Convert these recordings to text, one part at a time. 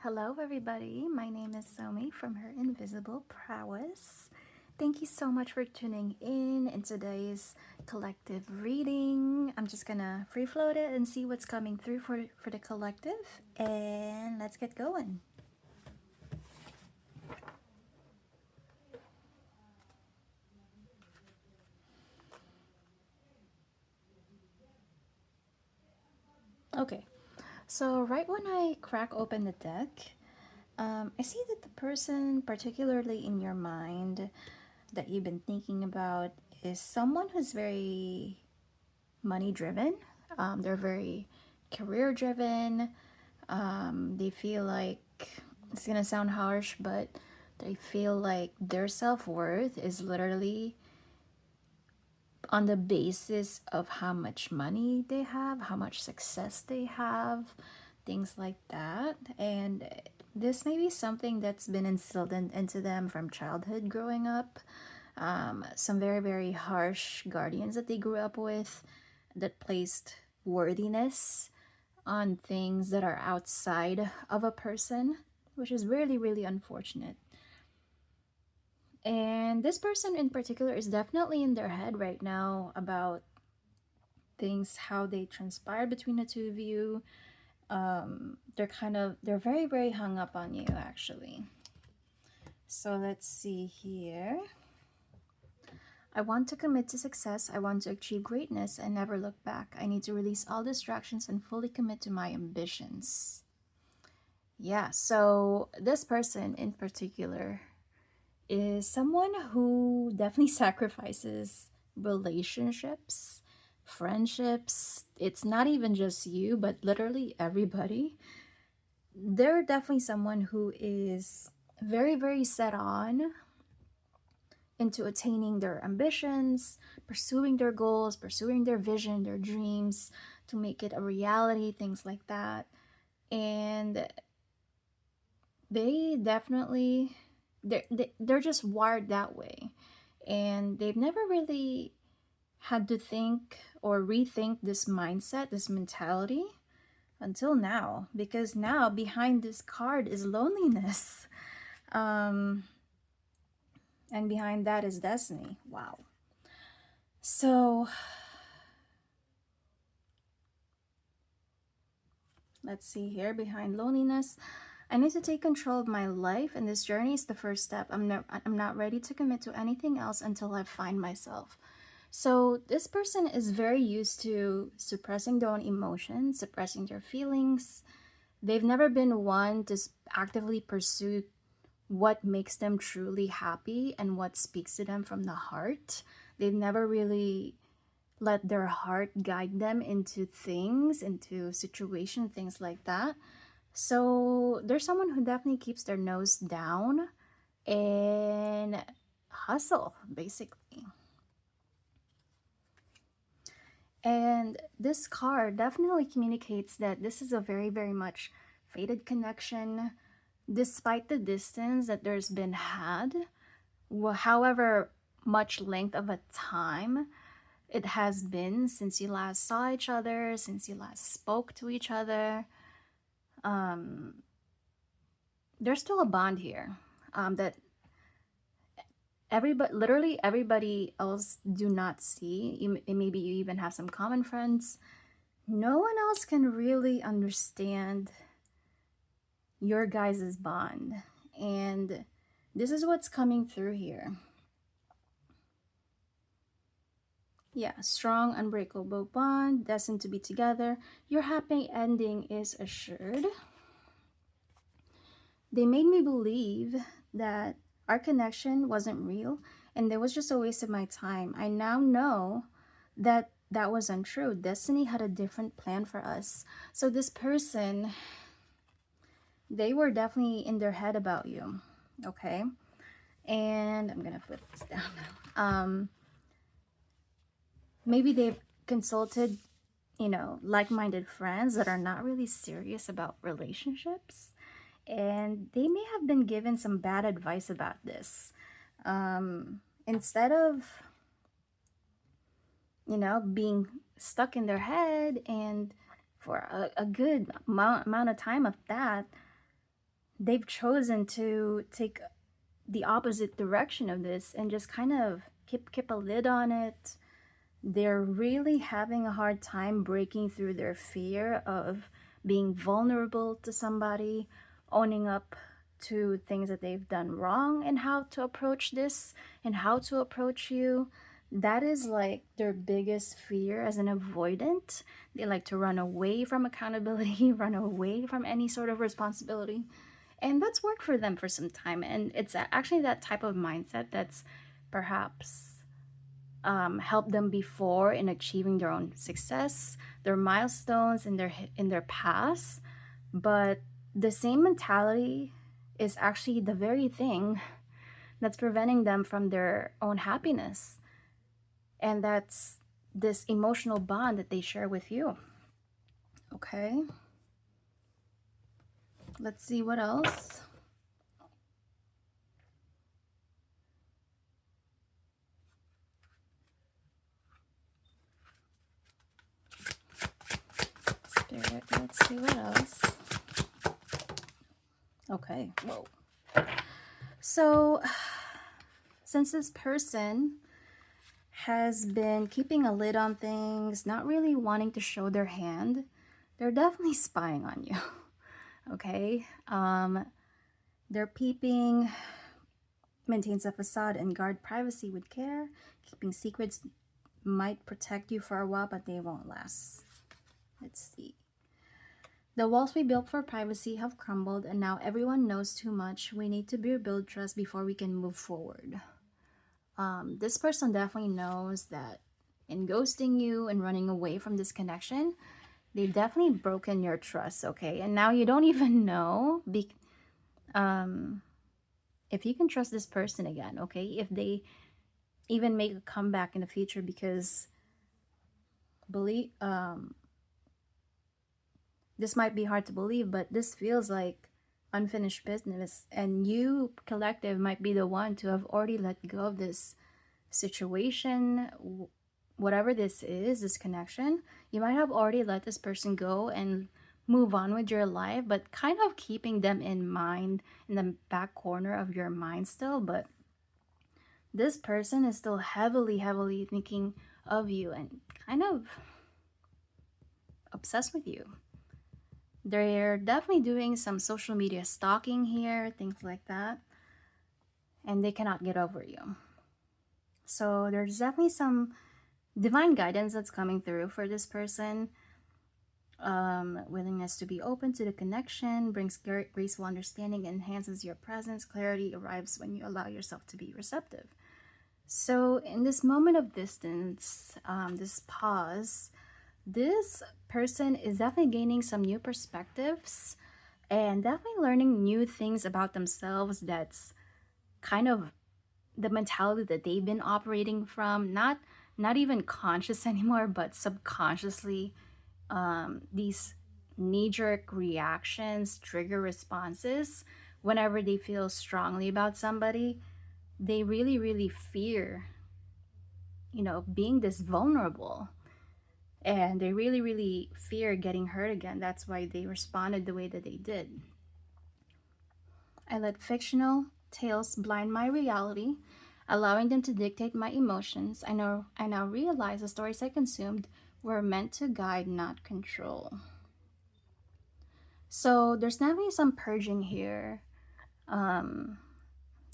Hello, everybody. My name is Somi from Her Invisible Prowess. Thank you so much for tuning in today's collective reading. I'm just gonna free float it and see what's coming through for the collective, and let's get going. Okay, so right when I crack open the deck, I see that the person, particularly in your mind, that you've been thinking about is someone who's very money driven. They're very career driven. They feel like it's gonna sound harsh, but they feel like their self worth is literally on the basis of how much money they have, how much success they have, things like that. And this may be something that's been instilled into them from childhood growing up. Some very, very harsh guardians that they grew up with that placed worthiness on things that are outside of a person, which is really, really unfortunate. And this person in particular is definitely in their head right now about things, how they transpired between the two of you. They're very, very hung up on you, actually. So let's see here. I want to commit to success. I want to achieve greatness and never look back. I need to release all distractions and fully commit to my ambitions. Yeah, so this person in particular is someone who definitely sacrifices relationships, friendships. It's not even just you, but literally everybody. They're definitely someone who is very, very set on into attaining their ambitions, pursuing their goals, pursuing their vision, their dreams, to make it a reality, things like that. And they definitely they're just wired that way, and they've never really had to think or rethink this mindset, this mentality, until now, because now behind this card is loneliness. um and behind that is destiny. Wow. So let's see here. Behind loneliness, I need to take control of my life, and this journey is the first step. I'm not ready to commit to anything else until I find myself. So this person is very used to suppressing their own emotions, suppressing their feelings. They've never been one to actively pursue what makes them truly happy and what speaks to them from the heart. They've never really let their heart guide them into things, into situation, things like that. So there's someone who definitely keeps their nose down and hustle, basically. And this card definitely communicates that this is a very, very much fated connection, despite the distance that there's been had. However much length of a time it has been since you last saw each other, since you last spoke to each other, um, there's still a bond here, that everybody, literally everybody else, do not see. Maybe you even have some common friends. No one else can really understand your guys' bond. And this is what's coming through here. Yeah, strong, unbreakable bond, destined to be together. Your happy ending is assured. They made me believe that our connection wasn't real and it was just a waste of my time. I now know that that was untrue. Destiny had a different plan for us. So this person, they were definitely in their head about you. Okay? And I'm gonna flip this down now. Maybe they've consulted, like-minded friends that are not really serious about relationships, and they may have been given some bad advice about this. Instead of, being stuck in their head, and for a good amount of time of that, they've chosen to take the opposite direction of this and just kind of keep a lid on it. They're really having a hard time breaking through their fear of being vulnerable to somebody, owning up to things that they've done wrong, and how to approach this and how to approach you. That is like their biggest fear as an avoidant. They like to run away from accountability, run away from any sort of responsibility. And that's worked for them for some time. And it's actually that type of mindset that's perhaps helped them before in achieving their own success, their milestones in their past. But the same mentality is actually the very thing that's preventing them from their own happiness, and that's this emotional bond that they share with you. Okay, let's see what else. Spirit, let's see what else. Okay, whoa. So, since this person has been keeping a lid on things, not really wanting to show their hand, they're definitely spying on you. Okay? They're peeping, maintains a facade, and guard privacy with care. Keeping secrets might protect you for a while, but they won't last. Let's see. The walls we built for privacy have crumbled, and now everyone knows too much. We need to rebuild trust before we can move forward. This person definitely knows that in ghosting you and running away from this connection, they've definitely broken your trust, okay? And now you don't even know um, if you can trust this person again, okay? If they even make a comeback in the future, because believe this might be hard to believe, but this feels like unfinished business, and you collective might be the one to have already let go of this situation, whatever this is, this connection. You might have already let this person go and move on with your life, but kind of keeping them in mind, in the back corner of your mind still. But this person is still heavily thinking of you and kind of obsessed with you. They're definitely doing some social media stalking here, things like that, and they cannot get over you. So there's definitely some divine guidance that's coming through for this person. Willingness to be open to the connection brings graceful understanding, enhances your presence. Clarity arrives when you allow yourself to be receptive. So, in this moment of distance, this pause, this person is definitely gaining some new perspectives and definitely learning new things about themselves. That's kind of the mentality that they've been operating from, not even conscious anymore, but subconsciously. These knee-jerk reactions, trigger responses, whenever they feel strongly about somebody, they really fear, being this vulnerable, and they really fear getting hurt again. That's why they responded the way that they did. I let fictional tales blind my reality, allowing them to dictate my emotions. I now realize the stories I consumed were meant to guide, not control. So there's definitely some purging here. Um,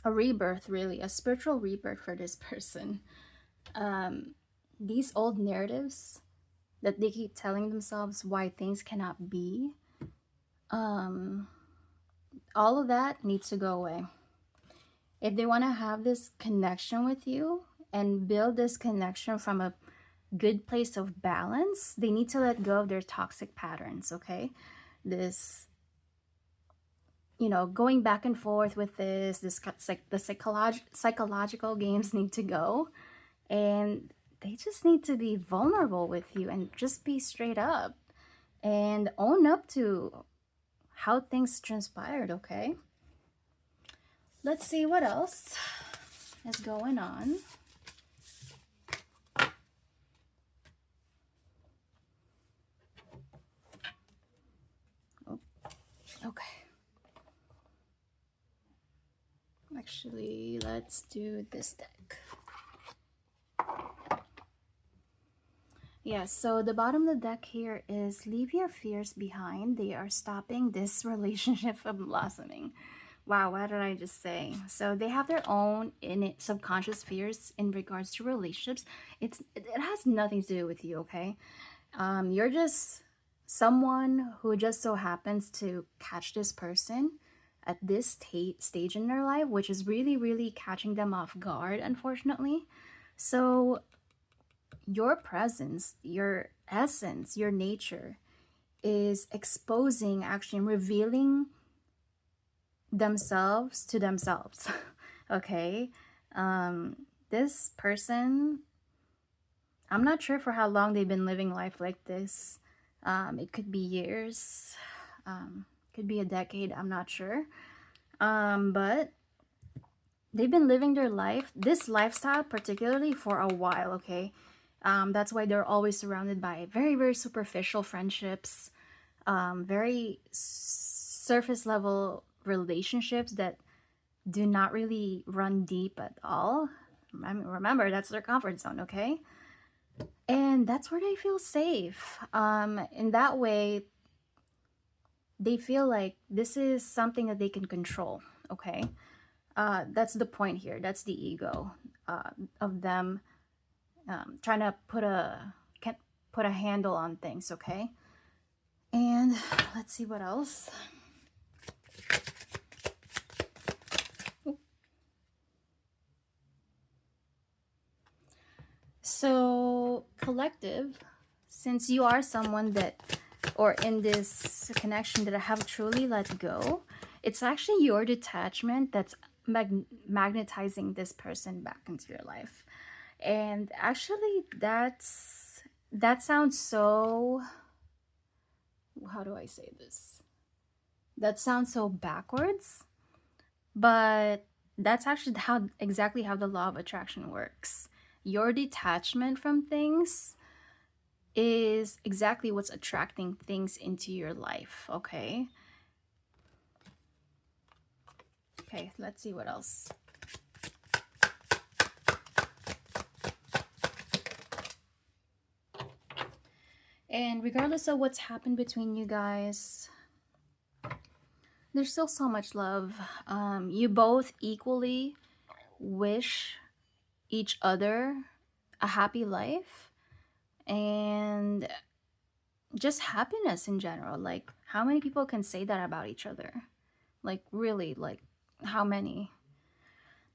a rebirth, really, a spiritual rebirth for this person. Um, these old narratives that they keep telling themselves why things cannot be, um, all of that needs to go away. If they want to have this connection with you and build this connection from a good place of balance, they need to let go of their toxic patterns, okay? This, going back and forth with the psychological games need to go, and they just need to be vulnerable with you and just be straight up and own up to how things transpired, okay? Let's see what else is going on. Oh, okay. Actually, let's do this deck. Yes, so the bottom of the deck here is leave your fears behind. They are stopping this relationship from blossoming. Wow, what did I just say? So they have their own subconscious fears in regards to relationships. It has nothing to do with you, okay? You're just someone who just so happens to catch this person at this stage in their life, which is really, really catching them off guard, unfortunately. So your presence, your essence, your nature is exposing, actually revealing themselves to themselves. Okay. This person, I'm not sure for how long they've been living life like this. It could be years, could be a decade, I'm not sure. But they've been living their life, this lifestyle particularly, for a while, okay? That's why they're always surrounded by very, very superficial friendships, very surface level relationships that do not really run deep at all. I mean, remember, that's their comfort zone, okay? And that's where they feel safe. In that way, they feel like this is something that they can control, okay? That's the point here. That's the ego of them trying to put a handle on things, okay? And let's see what else. So, collective, since you are someone that, or in this connection that I have truly let go, it's actually your detachment that's magnetizing this person back into your life. And actually, that sounds so, how do I say this? That sounds so backwards, but that's actually how exactly how the law of attraction works. Your detachment from things is exactly what's attracting things into your life, okay? Okay, let's see what else. And regardless of what's happened between you guys, there's still so much love. You both equally wish each other a happy life and just happiness in general. Like, how many people can say that about each other? Like, really, like, how many?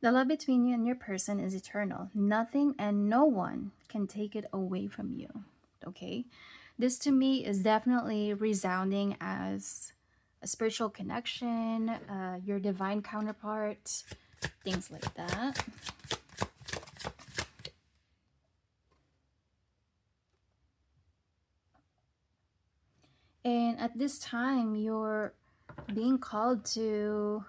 The love between you and your person is eternal. Nothing and no one can take it away from you. Okay? This to me is definitely resounding as a spiritual connection, your divine counterpart, things like that. And at this time, you're being called to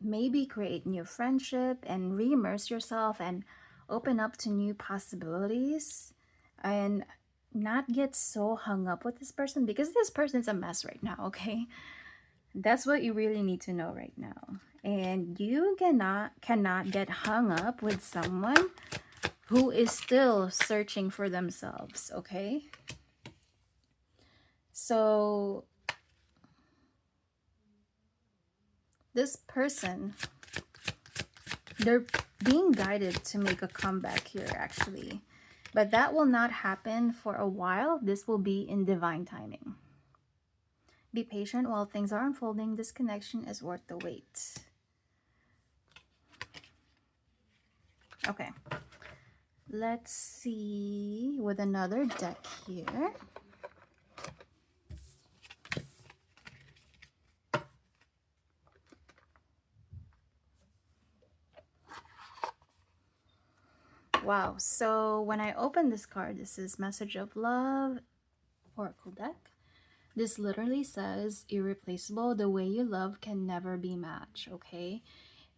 maybe create new friendship and re-immerse yourself and open up to new possibilities and not get so hung up with this person, because this person's a mess right now, okay? That's what you really need to know right now. And you cannot get hung up with someone who is still searching for themselves, okay? So this person, they're being guided to make a comeback here, actually. But that will not happen for a while. This will be in divine timing. Be patient while things are unfolding. This connection is worth the wait. Okay. Let's see with another deck here. Wow. So when I open this card, this is Message of Love Oracle deck. This literally says irreplaceable. The way you love can never be matched, okay?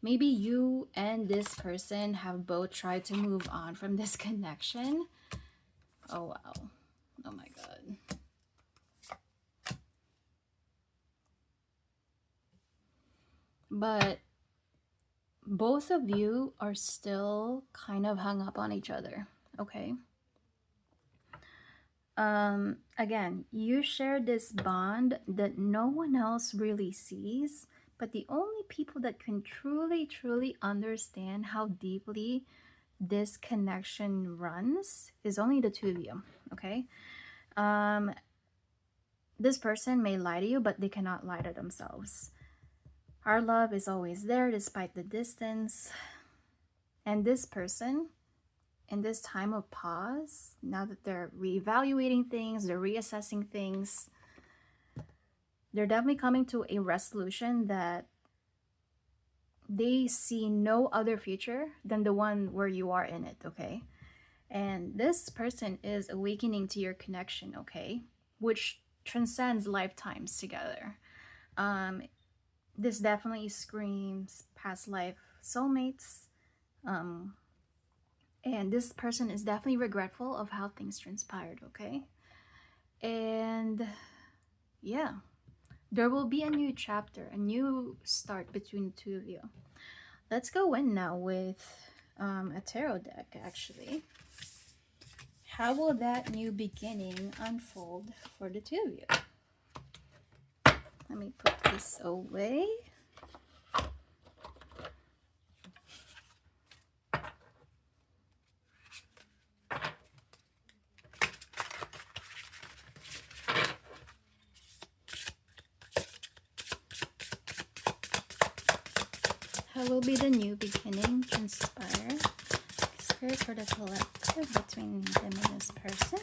Maybe you and this person have both tried to move on from this connection. Oh, wow. Oh, my God. But both of you are still kind of hung up on each other, okay? Again, you share this bond that no one else really sees, but the only people that can truly, truly understand how deeply this connection runs is only the two of you, okay? Um, this person may lie to you, but they cannot lie to themselves. Our love is always there despite the distance. And this person, in this time of pause, now that they're reevaluating things, they're reassessing things, they're definitely coming to a resolution that they see no other future than the one where you are in it, okay? And this person is awakening to your connection, okay? Which transcends lifetimes together. Um, this definitely screams past life soulmates. Um, and this person is definitely regretful of how things transpired, okay? And yeah, there will be a new chapter, a new start between the two of you. Let's go in now with a tarot deck, actually. How will that new beginning unfold for the two of you? Let me put this away. How will be the new beginning transpire? Spirit for the collective between them and this person.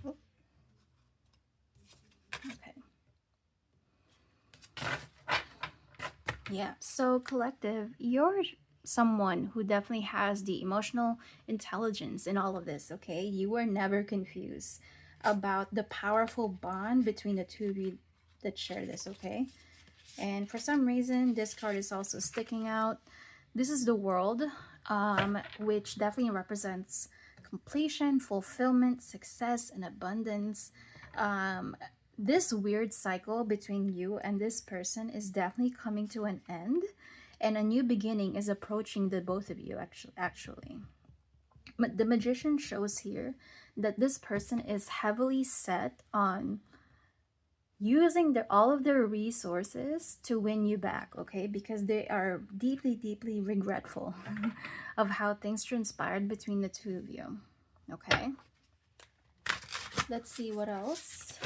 Oh, okay. Yeah, so collective, you're someone who definitely has the emotional intelligence in all of this, okay? You were never confused about the powerful bond between the two of you that share this, okay? And for some reason, this card is also sticking out. This is the world, which definitely represents completion, fulfillment, success, and abundance. Um, this weird cycle between you and this person is definitely coming to an end, and a new beginning is approaching the both of you, actually. But the magician shows here that this person is heavily set on using all of their resources to win you back, okay? Because they are deeply, deeply regretful of how things transpired between the two of you, okay? Let's see what else.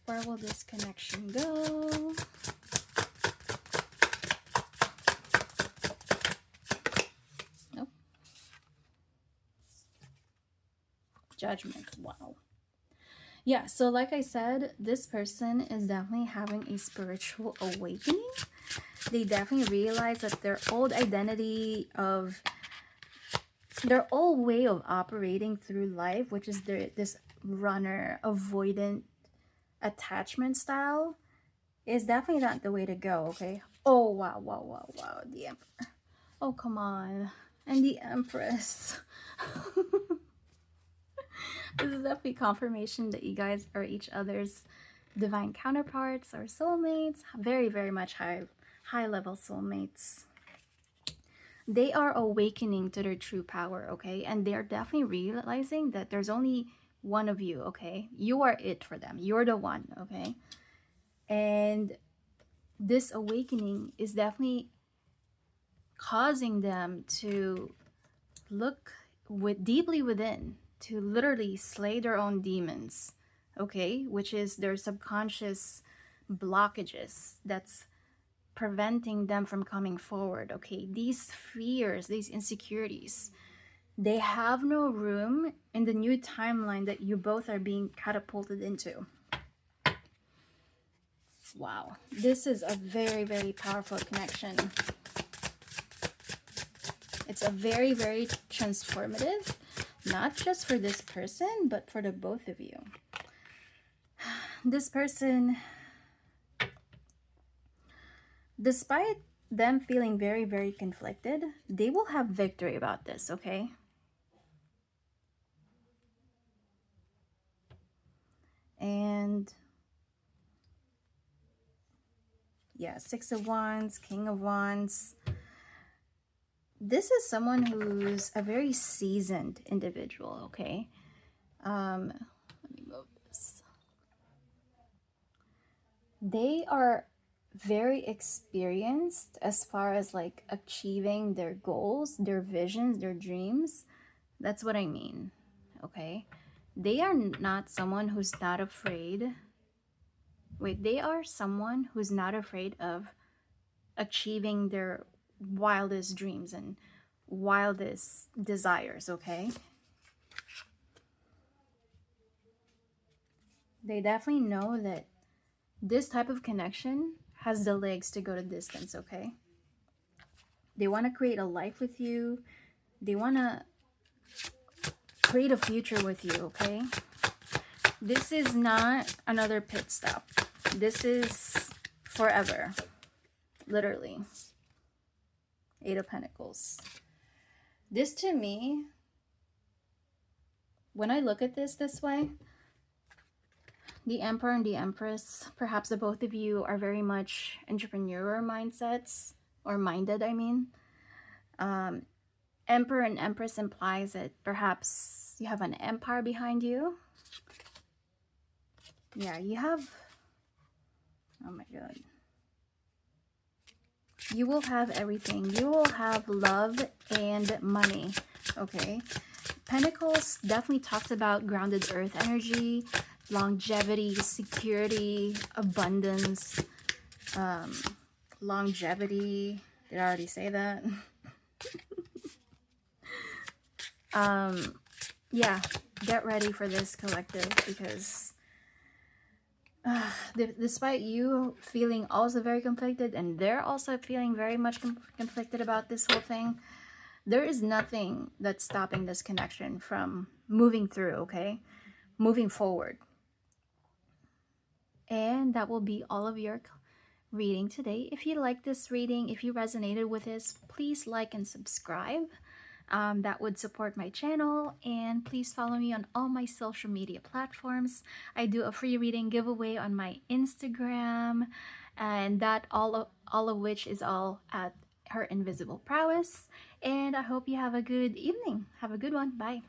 Where will this connection go? Nope. Judgment. Wow. Yeah, so like I said, this person is definitely having a spiritual awakening. They definitely realize that their old identity of their old way of operating through life, which is this runner avoidant attachment style, is definitely not the way to go, okay? Oh, wow, wow, wow, wow. The Emperor. Oh, come on. And the Empress. This is definitely confirmation that you guys are each other's divine counterparts or soulmates. Very, very much high level soulmates. They are awakening to their true power, okay? And they're definitely realizing that there's only one of you, okay? You are it for them. You're the one, okay? And this awakening is definitely causing them to look deeply within, to literally slay their own demons, okay? Which is their subconscious blockages that's preventing them from coming forward, okay? These fears, these insecurities, they have no room in the new timeline that you both are being catapulted into. Wow, this is a very, very powerful connection. It's a very, very transformative, not just for this person, but for the both of you. This person, despite them feeling very, very conflicted, they will have victory about this, okay? And Yeah, Six of Wands, King of Wands. This is someone who's a very seasoned individual, okay? Let me move this. They are very experienced as far as like achieving their goals, their visions, their dreams. That's what I mean, okay? They are not someone who's not afraid. Wait, they are someone who's not afraid of achieving their wildest dreams and wildest desires, okay? They definitely know that this type of connection has the legs to go to distance, okay? They want to create a life with you. They want to create a future with you, okay? This is not another pit stop. This is forever, literally. Eight of Pentacles. This to me, when I look at this way, the Emperor and the Empress, perhaps the both of you are very much entrepreneur mindsets, or minded, I mean. Emperor and Empress implies that perhaps you have an empire behind you. Yeah, you have, oh my god. You will have everything. You will have love and money, okay? Pentacles definitely talks about grounded earth energy, longevity, security, abundance, longevity. Did I already say that? Yeah, get ready for this, collective, because despite you feeling also very conflicted and they're also feeling very much conflicted about this whole thing, there is nothing that's stopping this connection from moving through, okay? Moving forward. And that will be all of your reading today. If you like this reading, if you resonated with this, please like and subscribe. That would support my channel, and please follow me on all my social media platforms. I do a free reading giveaway on my Instagram, and that all of which is all at Her Invisible Prowess. And I hope you have a good evening. Have a good one. Bye.